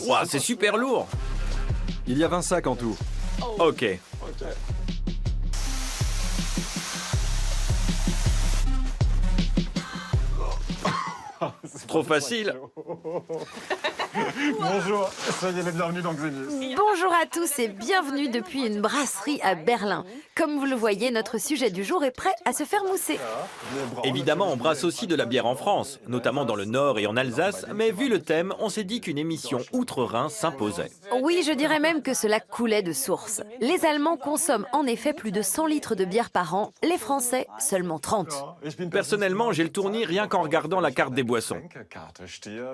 Ouah, c'est super lourd. Il y a 20 sacs en tout. Ok. Trop facile. Bonjour, soyez les bienvenus dans Xenius. Bonjour à tous et bienvenue depuis une brasserie à Berlin. Comme vous le voyez, notre sujet du jour est prêt à se faire mousser. Évidemment, on brasse aussi de la bière en France, notamment dans le Nord et en Alsace, mais vu le thème, on s'est dit qu'une émission Outre-Rhin s'imposait. Oui, je dirais même que cela coulait de source. Les Allemands consomment en effet plus de 100 litres de bière par an, les Français seulement 30. Personnellement, j'ai le tournis rien qu'en regardant la carte des boissons.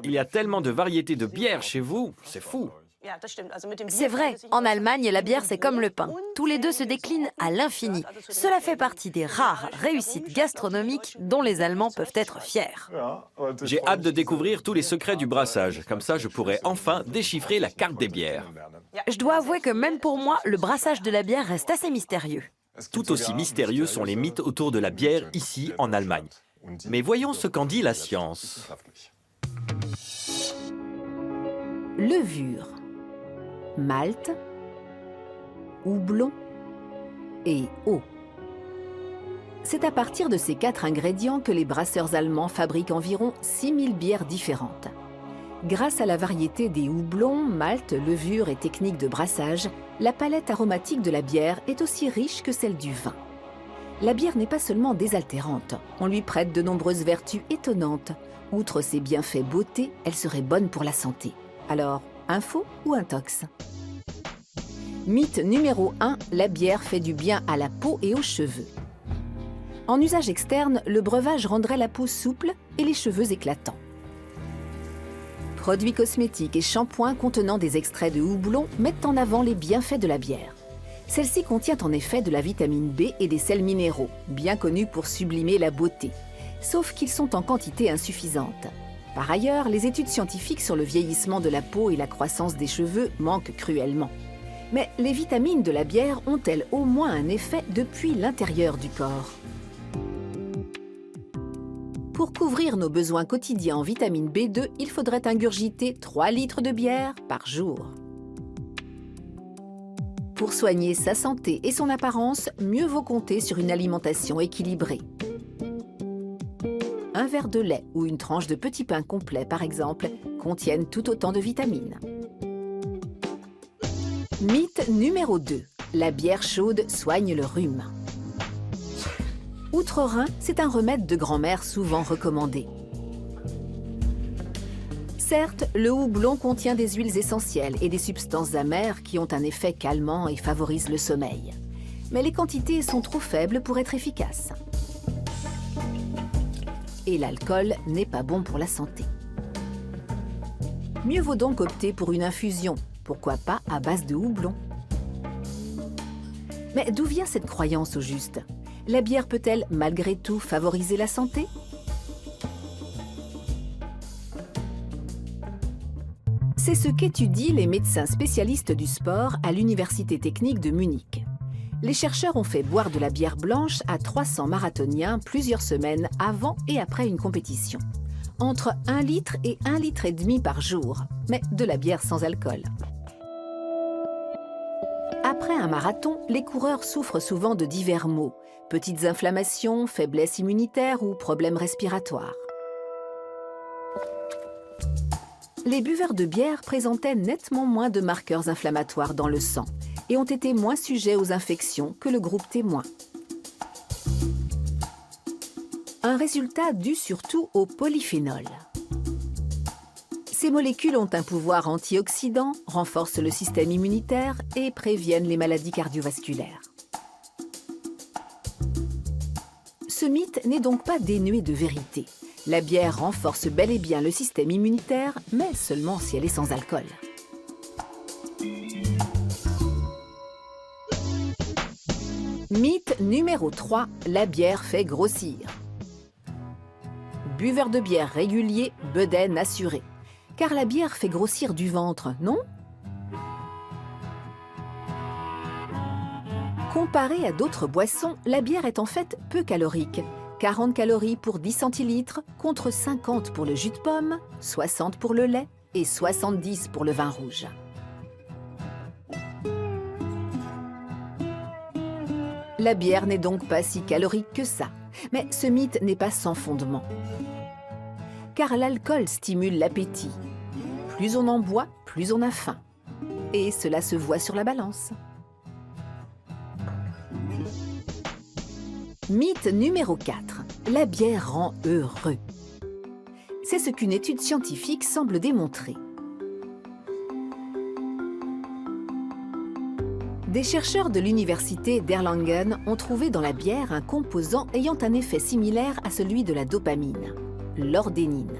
Il y a tellement de variétés de bière chez vous, c'est fou. C'est vrai, en Allemagne, la bière c'est comme le pain. Tous les deux se déclinent à l'infini. Cela fait partie des rares réussites gastronomiques dont les Allemands peuvent être fiers. J'ai hâte de découvrir tous les secrets du brassage. Comme ça, je pourrai enfin déchiffrer la carte des bières. Je dois avouer que même pour moi, le brassage de la bière reste assez mystérieux. Tout aussi mystérieux sont les mythes autour de la bière ici en Allemagne. Mais voyons ce qu'en dit la science. Levure, malt, houblon et eau. C'est à partir de ces 4 ingrédients que les brasseurs allemands fabriquent environ 6000 bières différentes. Grâce à la variété des houblons, malt, levure et techniques de brassage, la palette aromatique de la bière est aussi riche que celle du vin. La bière n'est pas seulement désaltérante, on lui prête de nombreuses vertus étonnantes. Outre ses bienfaits beauté, elle serait bonne pour la santé. Alors, info ou intox? Mythe numéro 1, la bière fait du bien à la peau et aux cheveux. En usage externe, le breuvage rendrait la peau souple et les cheveux éclatants. Produits cosmétiques et shampoings contenant des extraits de houblon mettent en avant les bienfaits de la bière. Celle-ci contient en effet de la vitamine B et des sels minéraux, bien connus pour sublimer la beauté, sauf qu'ils sont en quantité insuffisante. Par ailleurs, les études scientifiques sur le vieillissement de la peau et la croissance des cheveux manquent cruellement. Mais les vitamines de la bière ont-elles au moins un effet depuis l'intérieur du corps? Pour couvrir nos besoins quotidiens en vitamine B2, il faudrait ingurgiter 3 litres de bière par jour. Pour soigner sa santé et son apparence, mieux vaut compter sur une alimentation équilibrée. Un verre de lait ou une tranche de petit pain complet, par exemple, contiennent tout autant de vitamines. Mythe numéro 2. La bière chaude soigne le rhume. Outre-Rhin, c'est un remède de grand-mère souvent recommandé. Certes, le houblon contient des huiles essentielles et des substances amères qui ont un effet calmant et favorisent le sommeil. Mais les quantités sont trop faibles pour être efficaces. Et l'alcool n'est pas bon pour la santé. Mieux vaut donc opter pour une infusion, pourquoi pas à base de houblon. Mais d'où vient cette croyance au juste? La bière peut-elle malgré tout favoriser la santé? C'est ce qu'étudient les médecins spécialistes du sport à l'Université technique de Munich. Les chercheurs ont fait boire de la bière blanche à 300 marathoniens plusieurs semaines avant et après une compétition. Entre 1 litre et 1,5 litre par jour, mais de la bière sans alcool. Après un marathon, les coureurs souffrent souvent de divers maux, petites inflammations, faiblesse immunitaire ou problèmes respiratoires. Les buveurs de bière présentaient nettement moins de marqueurs inflammatoires dans le sang et ont été moins sujets aux infections que le groupe témoin. Un résultat dû surtout au polyphénol. Ces molécules ont un pouvoir antioxydant, renforcent le système immunitaire et préviennent les maladies cardiovasculaires. Ce mythe n'est donc pas dénué de vérité. La bière renforce bel et bien le système immunitaire, mais seulement si elle est sans alcool. Mythe numéro 3, la bière fait grossir. Buveur de bière régulier, bedaine assuré. Car la bière fait grossir du ventre, non? Comparée à d'autres boissons, la bière est en fait peu calorique. 40 calories pour 10 centilitres contre 50 pour le jus de pomme, 60 pour le lait et 70 pour le vin rouge. La bière n'est donc pas si calorique que ça. Mais ce mythe n'est pas sans fondement. Car l'alcool stimule l'appétit. Plus on en boit, plus on a faim. Et cela se voit sur la balance. Mythe numéro 4. La bière rend heureux. C'est ce qu'une étude scientifique semble démontrer. Des chercheurs de l'université d'Erlangen ont trouvé dans la bière un composant ayant un effet similaire à celui de la dopamine, l'ordénine.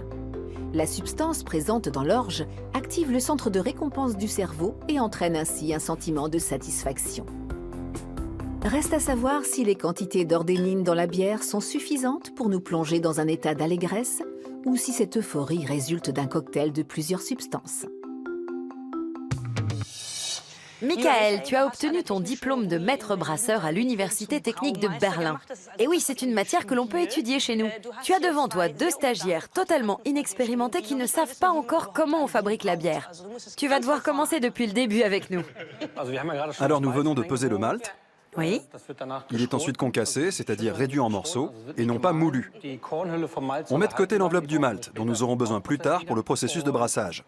La substance présente dans l'orge active le centre de récompense du cerveau et entraîne ainsi un sentiment de satisfaction. Reste à savoir si les quantités d'ordénine dans la bière sont suffisantes pour nous plonger dans un état d'allégresse ou si cette euphorie résulte d'un cocktail de plusieurs substances. Michael, tu as obtenu ton diplôme de maître brasseur à l'Université technique de Berlin. Et oui, c'est une matière que l'on peut étudier chez nous. Tu as devant toi 2 stagiaires totalement inexpérimentés qui ne savent pas encore comment on fabrique la bière. Tu vas devoir commencer depuis le début avec nous. Alors nous venons de peser le malt. Oui. Il est ensuite concassé, c'est-à-dire réduit en morceaux, et non pas moulu. On met de côté l'enveloppe du malt, dont nous aurons besoin plus tard pour le processus de brassage.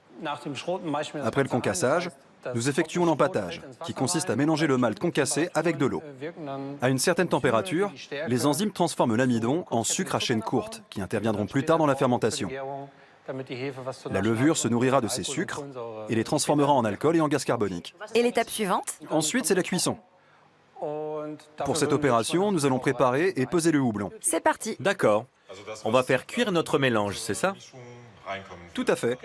Après le concassage, nous effectuons l'empâtage, qui consiste à mélanger le malt concassé avec de l'eau. À une certaine température, les enzymes transforment l'amidon en sucre à chaîne courte, qui interviendront plus tard dans la fermentation. La levure se nourrira de ces sucres et les transformera en alcool et en gaz carbonique. Et l'étape suivante? Ensuite, c'est la cuisson. Pour cette opération, nous allons préparer et peser le houblon. C'est parti. D'accord. On va faire cuire notre mélange, c'est ça? Tout à fait.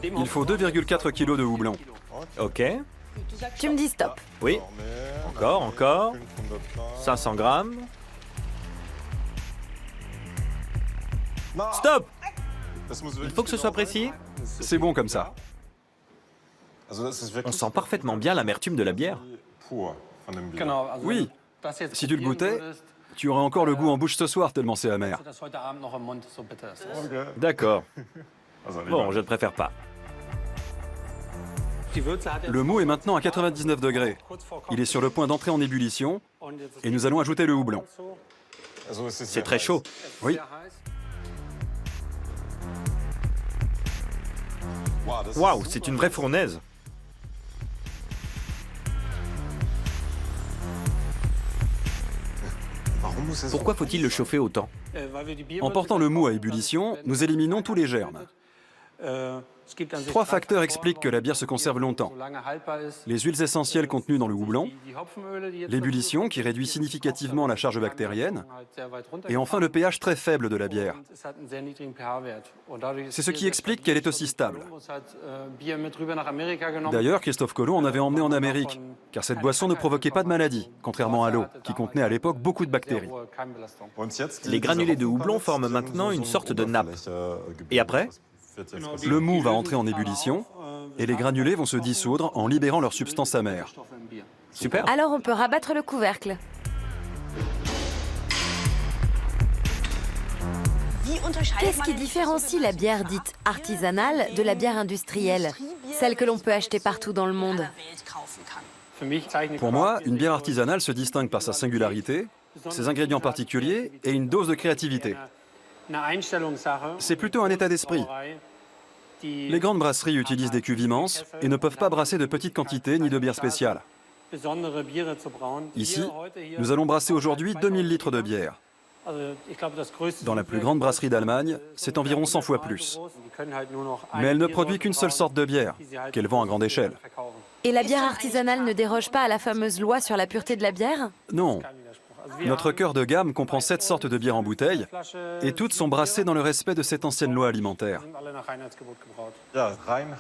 Il faut 2,4 kg de houblon. Ok. Tu me dis stop. Oui. Encore. 500 grammes. Stop! Il faut que ce soit précis. C'est bon comme ça. On sent parfaitement bien l'amertume de la bière. Oui. Si tu le goûtais, tu aurais encore le goût en bouche ce soir tellement c'est amer. D'accord. Bon, je ne préfère pas. Le mou est maintenant à 99 degrés. Il est sur le point d'entrer en ébullition et nous allons ajouter le houblon. C'est très chaud. Oui. Waouh, c'est une vraie fournaise. Pourquoi faut-il le chauffer autant? En portant le mou à ébullition, nous éliminons tous les germes. 3 facteurs expliquent que la bière se conserve longtemps. Les huiles essentielles contenues dans le houblon, l'ébullition qui réduit significativement la charge bactérienne, et enfin le pH très faible de la bière. C'est ce qui explique qu'elle est aussi stable. D'ailleurs, Christophe Colomb en avait emmené en Amérique, car cette boisson ne provoquait pas de maladie, contrairement à l'eau, qui contenait à l'époque beaucoup de bactéries. Les granulés de houblon forment maintenant une sorte de nappe. Et après? Le mou va entrer en ébullition et les granulés vont se dissoudre en libérant leur substance amère. Super. Alors on peut rabattre le couvercle. Qu'est-ce qui différencie la bière dite artisanale de la bière industrielle, celle que l'on peut acheter partout dans le monde? Pour moi, une bière artisanale se distingue par sa singularité, ses ingrédients particuliers et une dose de créativité. C'est plutôt un état d'esprit. Les grandes brasseries utilisent des cuves immenses et ne peuvent pas brasser de petites quantités ni de bière spéciale. Ici, nous allons brasser aujourd'hui 2000 litres de bière. Dans la plus grande brasserie d'Allemagne, c'est environ 100 fois plus. Mais elle ne produit qu'une seule sorte de bière, qu'elle vend à grande échelle. Et la bière artisanale ne déroge pas à la fameuse loi sur la pureté de la bière? Non. Notre cœur de gamme comprend 7 sortes de bières en bouteille, et toutes sont brassées dans le respect de cette ancienne loi alimentaire.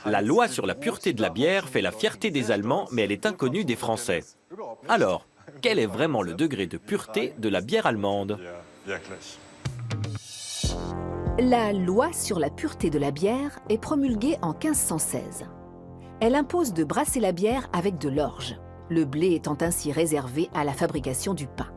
La loi sur la pureté de la bière fait la fierté des Allemands, mais elle est inconnue des Français. Alors, quel est vraiment le degré de pureté de la bière allemande? La loi sur la pureté de la bière est promulguée en 1516. Elle impose de brasser la bière avec de l'orge, le blé étant ainsi réservé à la fabrication du pain.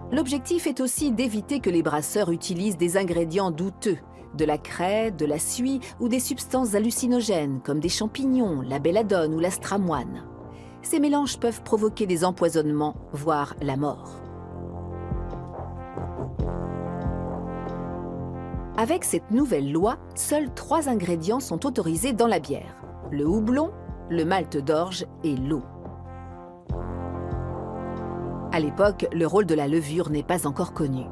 L'objectif est aussi d'éviter que les brasseurs utilisent des ingrédients douteux, de la craie, de la suie ou des substances hallucinogènes comme des champignons, la belladone ou l'astramoine. Ces mélanges peuvent provoquer des empoisonnements, voire la mort. Avec cette nouvelle loi, seuls 3 ingrédients sont autorisés dans la bière: le houblon, le malt d'orge et l'eau. À l'époque, le rôle de la levure n'est pas encore connu.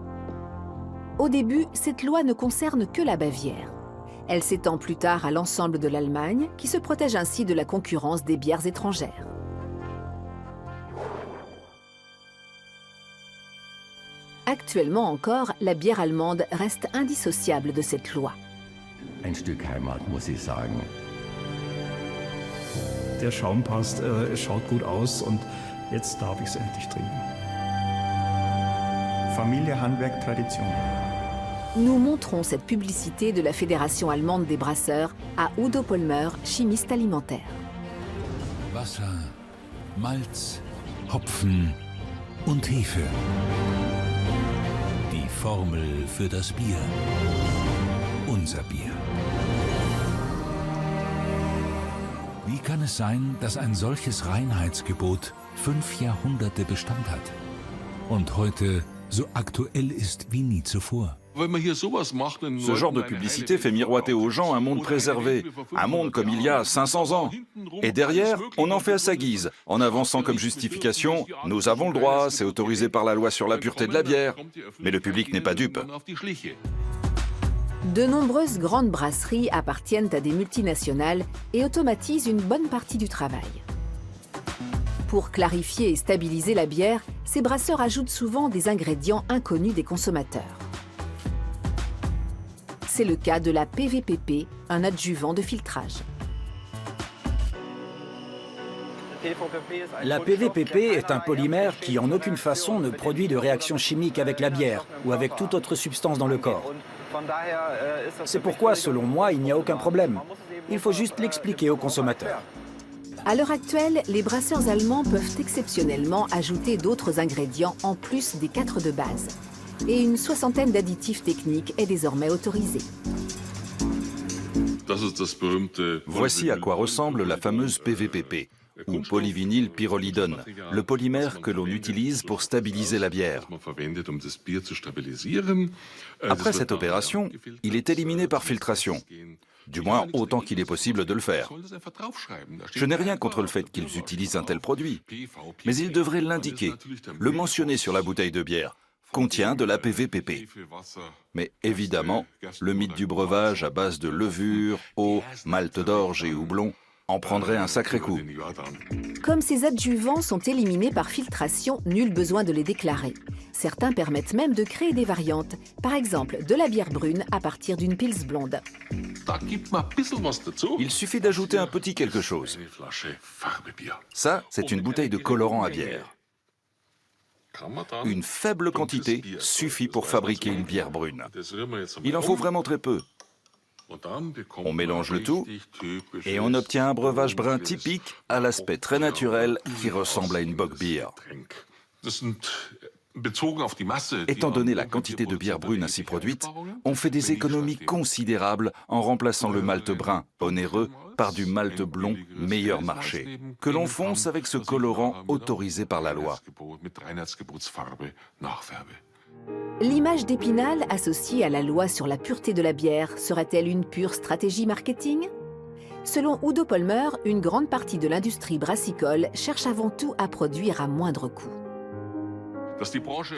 Au début, cette loi ne concerne que la Bavière. Elle s'étend plus tard à l'ensemble de l'Allemagne, qui se protège ainsi de la concurrence des bières étrangères. Actuellement encore, la bière allemande reste indissociable de cette loi. Ein Stück Heimat, muss ich sagen. Der Schaum passt, es schaut gut aus und jetzt darf ich es endlich trinken. Familie, Handwerk, Tradition. Nous montrons cette publicité de la Fédération allemande des brasseurs à Udo Pollmer, chimiste alimentaire. Wasser, Malz, Hopfen und Hefe. Die Formel für das Bier. Unser Bier. Wie kann es sein, dass ein solches Reinheitsgebot 5 Jahrhunderte Bestand hat und heute so aktuell ist wie nie zuvor? Ce genre de publicité fait miroiter aux gens un monde préservé, un monde comme il y a 500 ans. Et derrière, on en fait à sa guise, en avançant comme justification « Nous avons le droit, c'est autorisé par la loi sur la pureté de la bière ». Mais le public n'est pas dupe. De nombreuses grandes brasseries appartiennent à des multinationales et automatisent une bonne partie du travail. Pour clarifier et stabiliser la bière, ces brasseurs ajoutent souvent des ingrédients inconnus des consommateurs. C'est le cas de la PVPP, un adjuvant de filtrage. La PVPP est un polymère qui en aucune façon ne produit de réaction chimique avec la bière ou avec toute autre substance dans le corps. C'est pourquoi, selon moi, il n'y a aucun problème. Il faut juste l'expliquer aux consommateurs. À l'heure actuelle, les brasseurs allemands peuvent exceptionnellement ajouter d'autres ingrédients en plus des 4 de base. Et une 60aine d'additifs techniques est désormais autorisée. Voici à quoi ressemble la fameuse PVPP, ou polyvinylpyrrolidone, le polymère que l'on utilise pour stabiliser la bière. Après cette opération, il est éliminé par filtration. Du moins autant qu'il est possible de le faire. Je n'ai rien contre le fait qu'ils utilisent un tel produit, mais ils devraient l'indiquer, le mentionner sur la bouteille de bière. Contient de la PVPP. Mais évidemment, le mythe du breuvage à base de levure, eau, malt d'orge et houblon en prendrait un sacré coup. Comme ces adjuvants sont éliminés par filtration, nul besoin de les déclarer. Certains permettent même de créer des variantes, par exemple de la bière brune à partir d'une pils blonde. Il suffit d'ajouter un petit quelque chose. Ça, c'est une bouteille de colorant à bière. Une faible quantité suffit pour fabriquer une bière brune. Il en faut vraiment très peu. On mélange le tout et on obtient un breuvage brun typique à l'aspect très naturel qui ressemble à une bock beer. Étant donné la quantité de bière brune ainsi produite, on fait des économies considérables en remplaçant le malt brun, onéreux, par du malt blond, meilleur marché, que l'on fonce avec ce colorant autorisé par la loi. L'image d'Épinal associée à la loi sur la pureté de la bière serait-elle une pure stratégie marketing? Selon Udo Pollmer, une grande partie de l'industrie brassicole cherche avant tout à produire à moindre coût.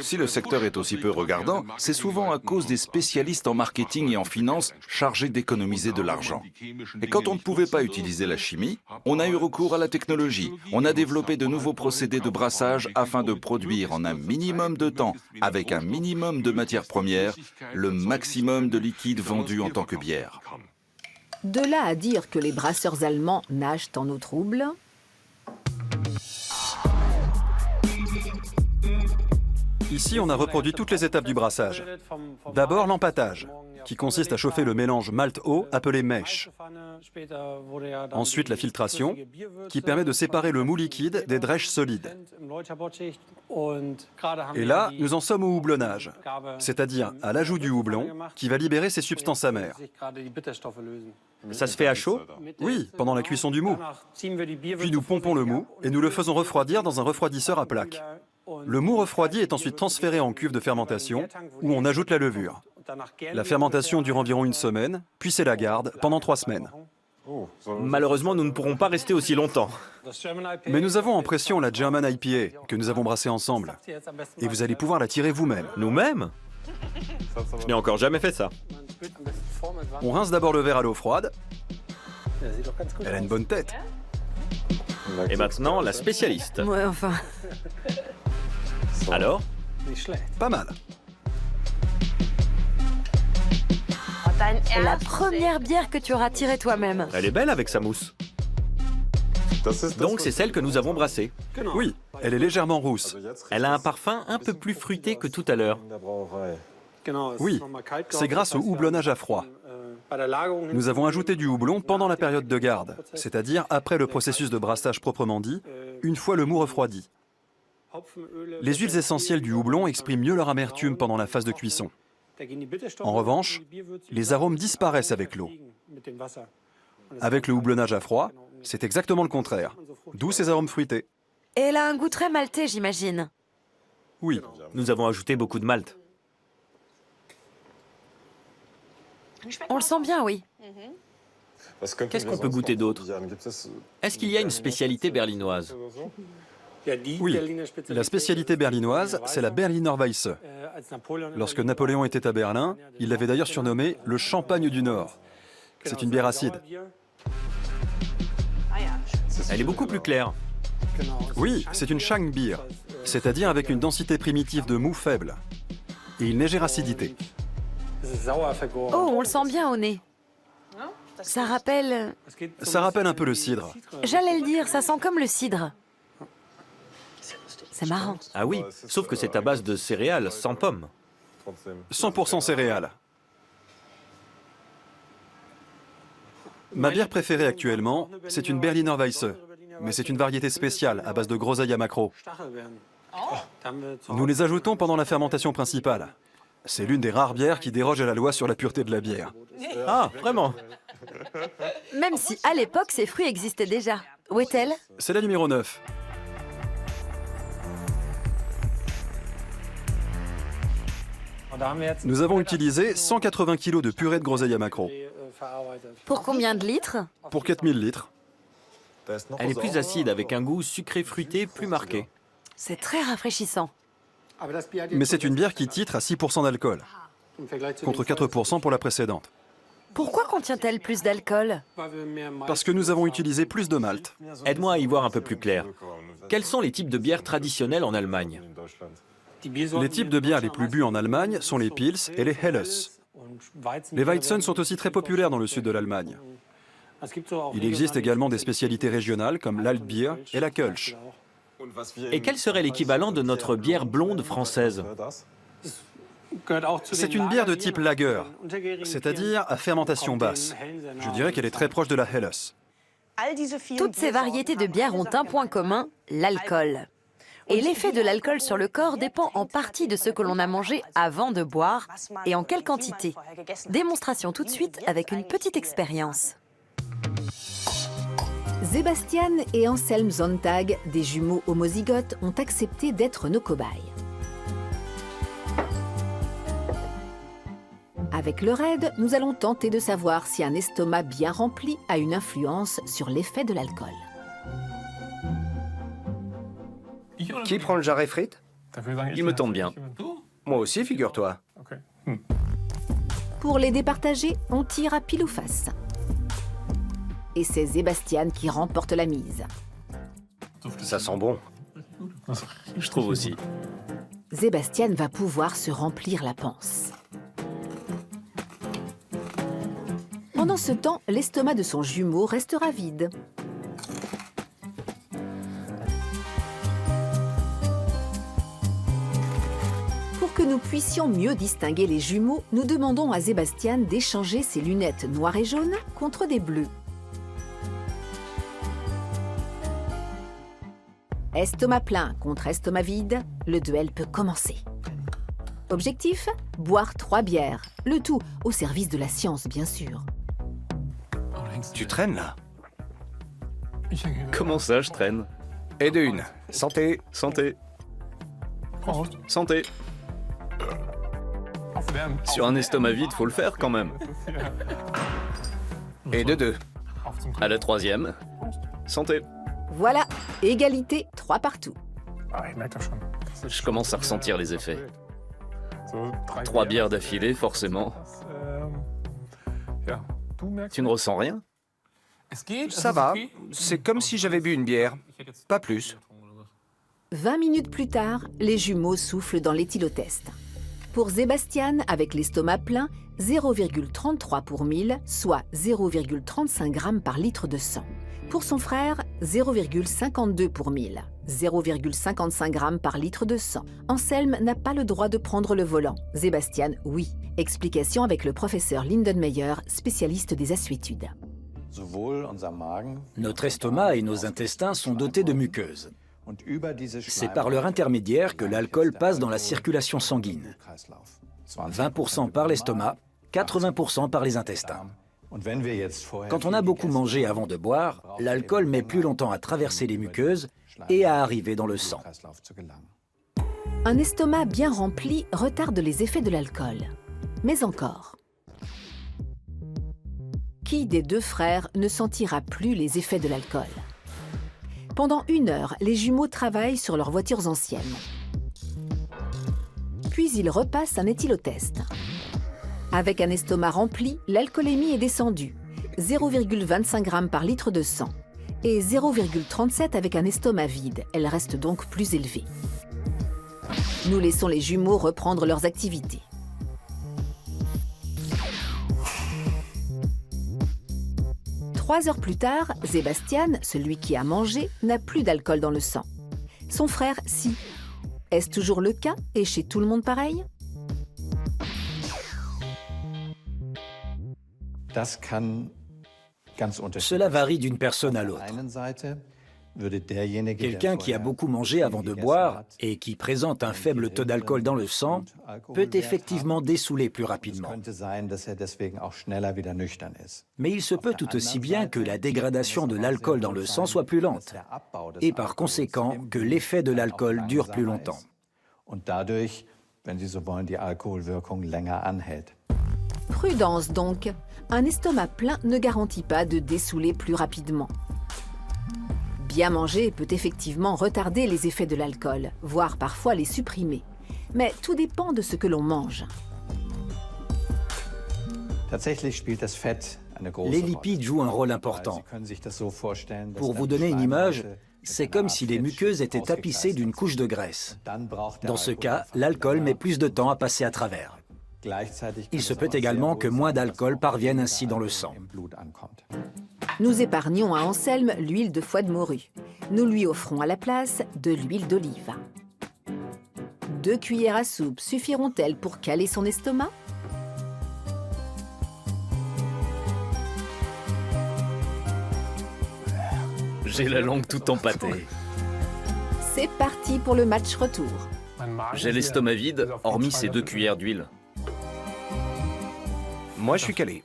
Si le secteur est aussi peu regardant, c'est souvent à cause des spécialistes en marketing et en finance chargés d'économiser de l'argent. Et quand on ne pouvait pas utiliser la chimie, on a eu recours à la technologie. On a développé de nouveaux procédés de brassage afin de produire en un minimum de temps, avec un minimum de matières premières, le maximum de liquide vendu en tant que bière. De là à dire que les brasseurs allemands nagent en eau trouble. Ici, on a reproduit toutes les étapes du brassage. D'abord, l'empâtage. qui consiste à chauffer le mélange malt-eau appelé mèche. Ensuite, la filtration, qui permet de séparer le mou liquide des drèches solides. Et là, nous en sommes au houblonnage, c'est-à-dire à l'ajout du houblon, qui va libérer ses substances amères. Ça se fait à chaud? Oui, pendant la cuisson du mou. Puis nous pompons le mou et nous le faisons refroidir dans un refroidisseur à plaques. Le mou refroidi est ensuite transféré en cuve de fermentation, où on ajoute la levure. La fermentation dure environ 1 semaine, puis c'est la garde pendant 3 semaines. Malheureusement, nous ne pourrons pas rester aussi longtemps. Mais nous avons en pression la German IPA, que nous avons brassée ensemble. Et vous allez pouvoir la tirer vous-même. Nous-mêmes? Je n'ai encore jamais fait ça. On rince d'abord le verre à l'eau froide. Elle a une bonne tête. Et maintenant, la spécialiste. Ouais, enfin. Alors? Pas mal. La première bière que tu auras tirée toi-même. Elle est belle avec sa mousse. Donc c'est celle que nous avons brassée. Oui, elle est légèrement rousse. Elle a un parfum un peu plus fruité que tout à l'heure. Oui, c'est grâce au houblonnage à froid. Nous avons ajouté du houblon pendant la période de garde, c'est-à-dire après le processus de brassage proprement dit, une fois le mou refroidi. Les huiles essentielles du houblon expriment mieux leur amertume pendant la phase de cuisson. En revanche, les arômes disparaissent avec l'eau. Avec le houblonnage à froid, c'est exactement le contraire, d'où ces arômes fruités. Et elle a un goût très maltais, j'imagine. Oui, Nous avons ajouté beaucoup de malt. On le sent bien, oui. Qu'est-ce qu'on peut goûter d'autre? Est-ce qu'il y a une spécialité berlinoise? oui. La spécialité berlinoise, c'est la Berliner Weisse. Lorsque Napoléon était à Berlin, il l'avait d'ailleurs surnommée le champagne du Nord. C'est une bière acide. Elle est beaucoup plus claire. Oui, c'est une Schankbier, c'est-à-dire avec une densité primitive de mou faible et une légère acidité. Oh, on le sent bien au nez. Ça rappelle... Ça rappelle un peu le cidre. J'allais le dire, ça sent comme le cidre. C'est marrant. Ah oui, sauf que c'est à base de céréales, sans pommes. 100% céréales. Ma bière préférée actuellement, c'est une Berliner Weisse, mais c'est une variété spéciale à base de groseilles à maquereau. Nous les ajoutons pendant la fermentation principale. C'est l'une des rares bières qui déroge à la loi sur la pureté de la bière. Ah, vraiment? Même si, à l'époque, ces fruits existaient déjà. Où est-elle? C'est la numéro 9. Nous avons utilisé 180 kg de purée de groseille à maquereau. Pour combien de litres? Pour 4000 litres. Elle est plus acide, avec un goût sucré fruité plus marqué. C'est très rafraîchissant. Mais c'est une bière qui titre à 6% d'alcool, contre 4% pour la précédente. Pourquoi contient-elle plus d'alcool? Parce que nous avons utilisé plus de malt. Aide-moi à y voir un peu plus clair. Quels sont les types de bières traditionnelles en Allemagne? Les types de bières les plus bu en Allemagne sont les Pils et les Helles. Les Weizen sont aussi très populaires dans le sud de l'Allemagne. Il existe également des spécialités régionales comme l'Altbier et la Kölsch. Et quel serait l'équivalent de notre bière blonde française? C'est une bière de type lager, c'est-à-dire à fermentation basse. Je dirais qu'elle est très proche de la Helles. Toutes ces variétés de bières ont un point commun, l'alcool. Et l'effet de l'alcool sur le corps dépend en partie de ce que l'on a mangé avant de boire et en quelle quantité. Démonstration tout de suite avec une petite expérience. Sebastian et Anselm Sonntag, des jumeaux homozygotes, ont accepté d'être nos cobayes. Avec leur aide, nous allons tenter de savoir si un estomac bien rempli a une influence sur l'effet de l'alcool. Qui prend le jarret frites? Il me tombe bien. Moi aussi, figure-toi. Pour les départager, on tire à pile ou face. Et c'est Sebastian qui remporte la mise. Ça sent bon. Je trouve aussi. Sebastian va pouvoir se remplir la panse. Pendant ce temps, l'estomac de son jumeau restera vide. Pour que nous puissions mieux distinguer les jumeaux, nous demandons à Sébastien d'échanger ses lunettes noires et jaunes contre des bleus. Estomac plein contre estomac vide, le duel peut commencer. Objectif, boire 3 bières, le tout au service de la science, bien sûr. Tu traînes là? Comment ça, je traîne? Et de une. Santé. Santé. Santé. Sur un estomac vide, faut le faire quand même. Et de 2. À la 3e. Santé. Voilà, égalité, 3 partout. Je commence à ressentir les effets. 3 bières d'affilée, forcément. Tu ne ressens rien? Ça va, c'est comme si j'avais bu une bière. Pas plus. 20 minutes plus tard, les jumeaux soufflent dans l'éthylotest. Pour Sébastien, avec l'estomac plein, 0,33 pour 1000, soit 0,35 grammes par litre de sang. Pour son frère, 0,52 pour 1000, 0,55 grammes par litre de sang. Anselme n'a pas le droit de prendre le volant. Sébastien, oui. Explication avec le professeur Lindenmeyer, spécialiste des assuétudes. Notre estomac et nos intestins sont dotés de muqueuses. C'est par leur intermédiaire que l'alcool passe dans la circulation sanguine. 20% par l'estomac, 80% par les intestins. Quand on a beaucoup mangé avant de boire, l'alcool met plus longtemps à traverser les muqueuses et à arriver dans le sang. Un estomac bien rempli retarde les effets de l'alcool. Mais encore. Qui des 2 frères ne sentira plus les effets de l'alcool? Pendant 1 heure, les jumeaux travaillent sur leurs voitures anciennes. Puis ils repassent un éthylotest. Avec un estomac rempli, l'alcoolémie est descendue, 0,25 grammes par litre de sang, et 0,37 avec un estomac vide. Elle reste donc plus élevée. Nous laissons les jumeaux reprendre leurs activités. Trois heures plus tard, Sébastien, celui qui a mangé, n'a plus d'alcool dans le sang. Son frère, si. Est-ce toujours le cas et chez tout le monde pareil? Cela varie d'une personne à l'autre. Quelqu'un qui a beaucoup mangé avant de boire et qui présente un faible taux d'alcool dans le sang peut effectivement dessouler plus rapidement. Mais il se peut tout aussi bien que la dégradation de l'alcool dans le sang soit plus lente et par conséquent que l'effet de l'alcool dure plus longtemps. Prudence donc, un estomac plein ne garantit pas de dessouler plus rapidement. Bien manger peut effectivement retarder les effets de l'alcool, voire parfois les supprimer. Mais tout dépend de ce que l'on mange. Les lipides jouent un rôle important. Pour vous donner une image, c'est comme si les muqueuses étaient tapissées d'une couche de graisse. Dans ce cas, l'alcool met plus de temps à passer à travers. Il se peut également que moins d'alcool parvienne ainsi dans le sang. Nous épargnons à Anselme l'huile de foie de morue. Nous lui offrons à la place de l'huile d'olive. 2 cuillères à soupe suffiront-elles pour caler son estomac? J'ai la langue toute empâtée. C'est parti pour le match retour. J'ai l'estomac vide, hormis ces 2 cuillères d'huile. Moi, je suis calé.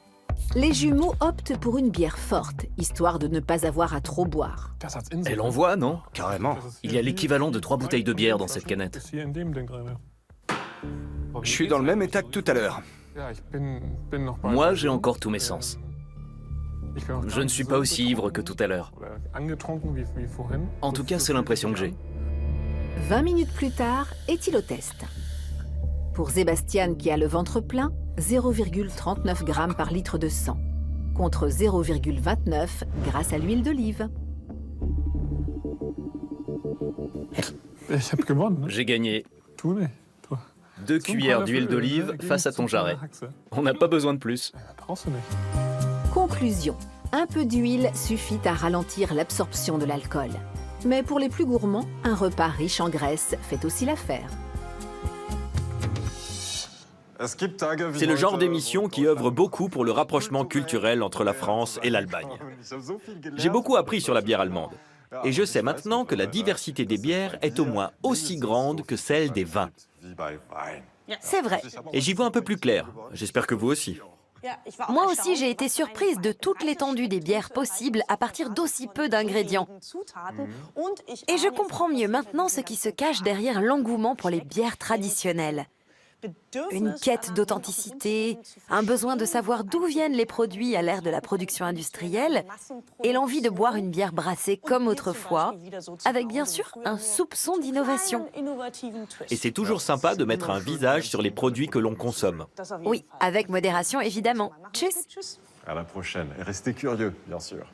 Les jumeaux optent pour une bière forte, histoire de ne pas avoir à trop boire. Elle envoie, non? Carrément. Il y a l'équivalent de 3 bouteilles de bière dans cette canette. Je suis dans le même état que tout à l'heure. Moi, j'ai encore tous mes sens. Je ne suis pas aussi ivre que tout à l'heure. En tout cas, c'est l'impression que j'ai. 20 minutes plus tard, éthylotest. Pour Sébastien qui a le ventre plein, 0,39 grammes par litre de sang, contre 0,29 grâce à l'huile d'olive. J'ai gagné 2 cuillères d'huile d'olive face à ton jarret. On n'a pas besoin de plus. Conclusion. Un peu d'huile suffit à ralentir l'absorption de l'alcool. Mais pour les plus gourmands, un repas riche en graisse fait aussi l'affaire. C'est le genre d'émission qui œuvre beaucoup pour le rapprochement culturel entre la France et l'Allemagne. J'ai beaucoup appris sur la bière allemande. Et je sais maintenant que la diversité des bières est au moins aussi grande que celle des vins. C'est vrai. Et j'y vois un peu plus clair. J'espère que vous aussi. Moi aussi, j'ai été surprise de toute l'étendue des bières possibles à partir d'aussi peu d'ingrédients. Et je comprends mieux maintenant ce qui se cache derrière l'engouement pour les bières traditionnelles. Une quête d'authenticité, un besoin de savoir d'où viennent les produits à l'ère de la production industrielle, et l'envie de boire une bière brassée comme autrefois, avec bien sûr un soupçon d'innovation. Et c'est toujours sympa de mettre un visage sur les produits que l'on consomme. Oui, avec modération évidemment. Tchuss! À la prochaine. Et restez curieux, bien sûr.